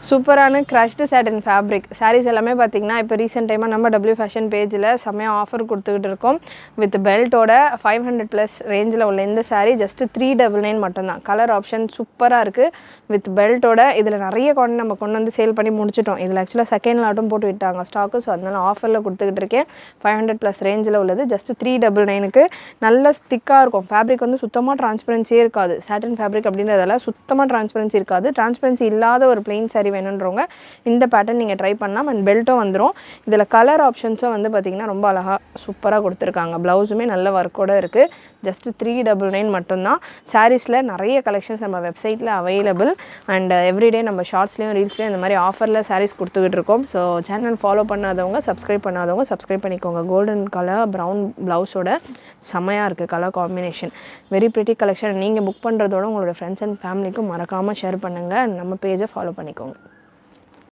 சூப்பரான கிரஷ்டு சாட்டின் ஃபேப்ரிக் சாரீஸ் எல்லாமே பார்த்தீங்கன்னா இப்போ ரீசெண்ட் டைமாக நம்ம டபிள்யூ ஃபேஷன் பேஜில் செம்மையாக ஆஃபர் கொடுத்துக்கிட்டு இருக்கோம். வித் பெல்ட்டோட 500+ ரேஞ்சில் உள்ள இந்த சாரீ ஜஸ்ட் 399 மட்டும்தான். கலர் ஆப்ஷன் சூப்பராக இருக்குது. வித் பெல்ட்டோட இதில் நிறைய நம்ம கொண்டு வந்து சேல் பண்ணி முடிச்சிட்டோம். இதில் ஆக்சுவலாக செகண்ட் லாட்டும் போட்டு விட்டாங்க ஸ்டாக்கு. ஸோ அதனால ஆஃபரில் கொடுத்துக்கிட்டு இருக்கேன். 500+ ரேஞ்சில் உள்ளது ஜஸ்ட் 399க்கு. நல்ல திக்காக இருக்கும். ஃபேப்ரிக் வந்து சுத்தமாக டிரான்ஸ்பரன்சியே இருக்காது. சாட்டின் ஃபேப்ரிக் அப்படின்றதால சுத்தமாக டிரான்ஸ்பரன்சி இருக்காது. டிரான்ஸ்பரன்சி இல்லாத ஒரு பிளெயின் சாரீ வேணுன்றவங்க இந்த பேட்டர்ன் நீங்கள் ட்ரை பண்ணலாம். அண்ட் பெல்ட்டும் வந்துடும். இதில் கலர் ஆப்ஷன்ஸும் வந்து பார்த்திங்கன்னா ரொம்ப அழகாக சூப்பராக கொடுத்துருக்காங்க. ப்ளவுஸுமே நல்ல ஒர்க்கோடு இருக்குது. ஜஸ்ட் 399 மட்டும்தான். சாரீஸில் நிறைய கலெக்ஷன்ஸ் நம்ம வெப்சைட்டில் அவைலபிள். அண்ட் எவ்ரிடே நம்ம ஷார்ட்ஸ்லேயும் ரீல்ஸ்லேயும் இந்த மாதிரி ஆஃபரில் சாரீஸ் கொடுத்துக்கிட்டு இருக்கோம். ஸோ சேனல் ஃபாலோ பண்ணாதவங்க சப்ஸ்கிரைப் பண்ணிக்கோங்க. கோல்டன் கலர் ப்ரௌன் ப்ளவுஸோட செம்மையாக இருக்குது colour combination. Very pretty collection. நீங்கள் புக் பண்ணுறதோட உங்களோட ஃப்ரெண்ட்ஸ் அண்ட் ஃபேமிலிக்கும் மறக்காமல் ஷேர் பண்ணுங்கள். நம்ம பேஜை ஃபாலோ பண்ணிக்கோங்க.